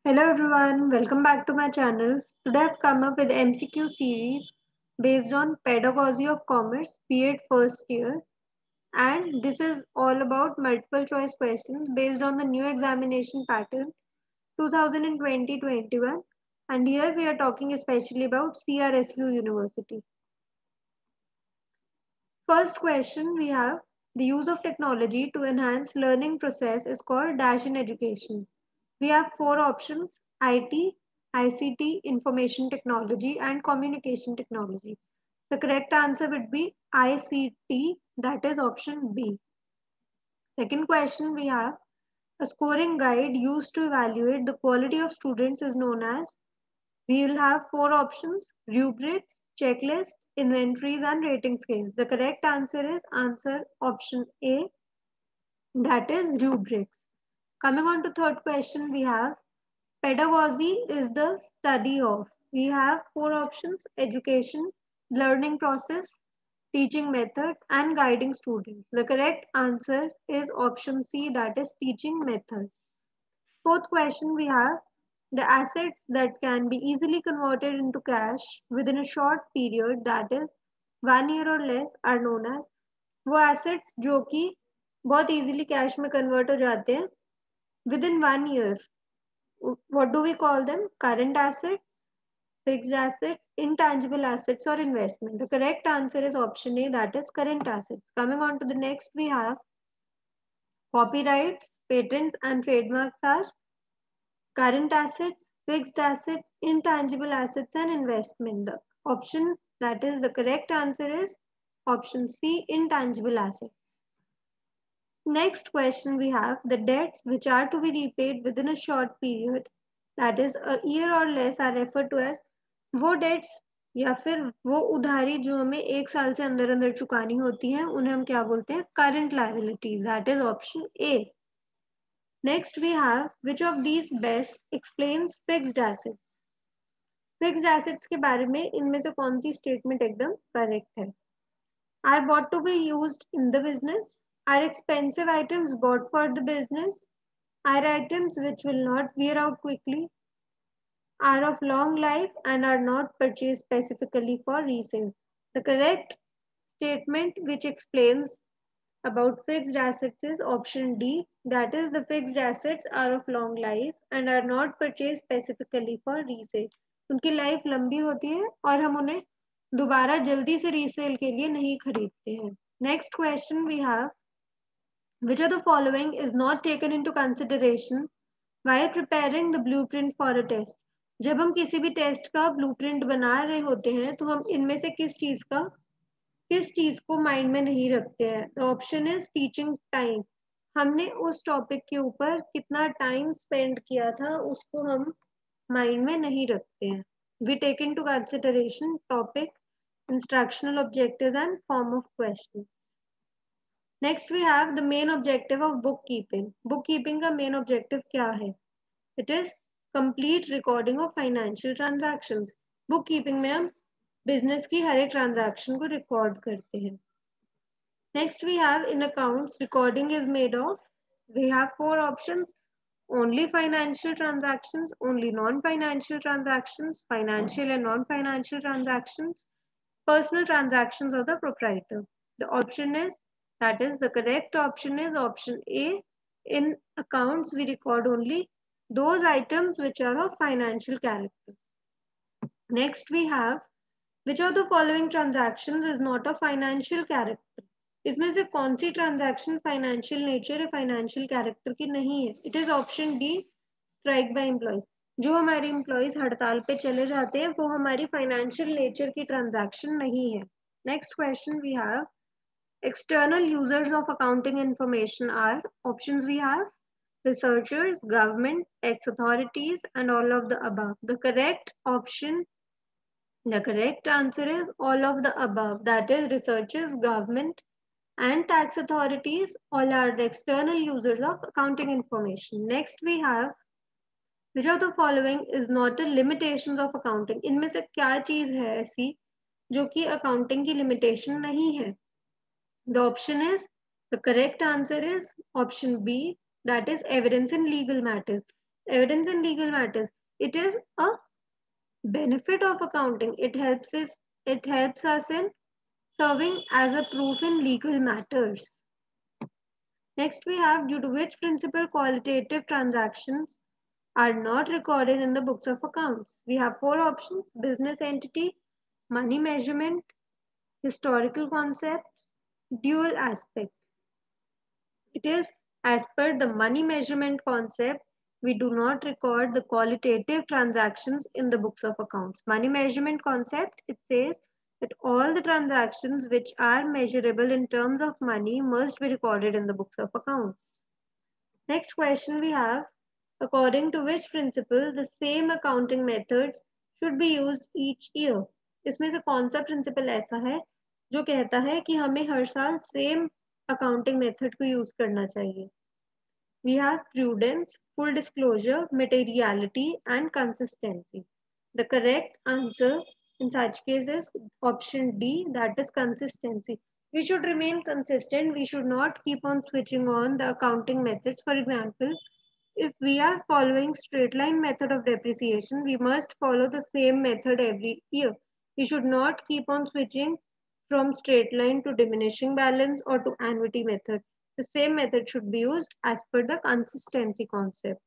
Hello everyone, welcome back to my channel. Today I've come up with MCQ series based on Pedagogy of Commerce, B.Ed first year, and this is all about multiple choice questions based on the new examination pattern 2020-21, and here we are talking especially about CRSU University. First question we have: the use of technology to enhance learning process is called dash in education. We have four options: IT, ICT, information technology, and communication technology. The correct answer would be ICT, that is option B. Second question we have: a scoring guide used to evaluate the quality of students is known as. We will have four options: rubrics, checklist, inventories, and rating scales. The correct answer is answer option A, that is rubrics. Coming on to third question, we have pedagogy is the study of. We have four options: education, learning process, teaching methods, and guiding students. The correct answer is option C, that is teaching methods. Fourth question we have: the assets that can be easily converted into cash within a short period, that is 1 year or less, are known as. वो assets जो कि बहुत easily cash में convert हो जाते हैं within 1 year. What do we call them? Current assets, fixed assets, intangible assets, or investment. The correct answer is option A, that is current assets. Coming on to the next, we have copyrights, patents, and trademarks are current assets, fixed assets, intangible assets, and investment. The option that is the correct answer is option C, intangible assets. Next question we have: the debts which are to be repaid within a short period, that is a year or less, are referred to as. वो debts या फिर वो उधारी जो हमें एक साल से अंदर अंदर चुकानी होती है उन्हें हम क्या बोलते हैं? Current liabilities, that is option A. Next we have which of these best explains fixed assets. Fixed assets के बारे में इनमें से कौन सी स्टेटमेंट एकदम करेक्ट है? Are bought to be used in the business? Are expensive items bought for the business? Are items which will not wear out quickly? Are of long life and are not purchased specifically for resale? The correct statement which explains about fixed assets is option D, that is the fixed assets are of long life and are not purchased specifically for resale. उनकी life लंबी होती है और हम उन्हें दोबारा जल्दी से रीसेल के लिए नहीं खरीदते हैं. Next question we have which of the following is not taken into consideration while preparing the blueprint for a test. जब हम किसी भी टेस्ट का ब्लूप्रिंट बना रहे होते हैं तो हम इनमें से किस चीज को माइंड में नहीं रखते हैं? The option is teaching time. हमने उस टॉपिक के ऊपर कितना टाइम स्पेंड किया था उसको हम माइंड में नहीं रखते हैं. We take into consideration topic, instructional objectives and form of question. Next we have the main objective of bookkeeping. Bookkeeping का मेन ऑब्जेक्टिव क्या है? It is complete recording of financial transactions. Bookkeeping में हम business की हर एक transaction को record करते हैं. Next we have in accounts recording is made of. We have four options: only financial transactions, only non-financial transactions, financial and non-financial transactions, personal transactions of the proprietor. The option is, that is the correct option is option A. In accounts we record only those items which are of financial character. Next we have which of the following transactions is not of financial character. इसमें से कौन सी transaction financial nature या financial character की नहीं है? It is option D, strike by employees. जो हमारे एम्प्लॉयज हड़ताल पे चले जाते हैं वो हमारी फाइनेंशियल नेचर की ट्रांजैक्शन नहीं है. Next question we have external users of accounting information are. Options we have researchers, government, tax authorities, and all of the above. The correct answer is all of the above, that is researchers, government, and tax authorities all are the external users of accounting information. Next we have which of the following is not a limitations of accounting. इनमें से क्या चीज है ऐसी जो कि accounting की limitation नहीं है? The option is, the correct answer is option B, that is evidence in legal matters. Evidence in legal matters. It is a benefit of accounting. It helps us in serving as a proof in legal matters. Next we have, due to which principle qualitative transactions are not recorded in the books of accounts. We have four options: business entity, money measurement, historical concept, dual aspect. It is as per the money measurement concept, we do not record the qualitative transactions in the books of accounts. Money measurement concept, it says that all the transactions which are measurable in terms of money must be recorded in the books of accounts. Next question we have, according to which principle the same accounting methods should be used each year. इसमें से कौन सा principal ऐसा है जो कहता है कि हमें हर साल सेम अकाउंटिंग मेथड को यूज करना चाहिए? We have prudence, full disclosure, materiality, and consistency. The correct answer in such cases option D, that is consistency. We should remain consistent. We should not keep on switching on the accounting methods. For example, if we are following straight line method of depreciation, we must follow the same method every year. We should not keep on switching from straight line to diminishing balance or to annuity method. The same method should be used as per the consistency concept.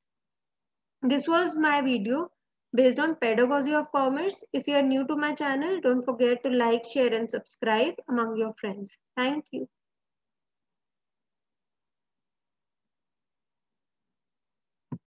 This was my video based on pedagogy of commerce. If you are new to my channel, don't forget to like, share and subscribe among your friends. Thank you.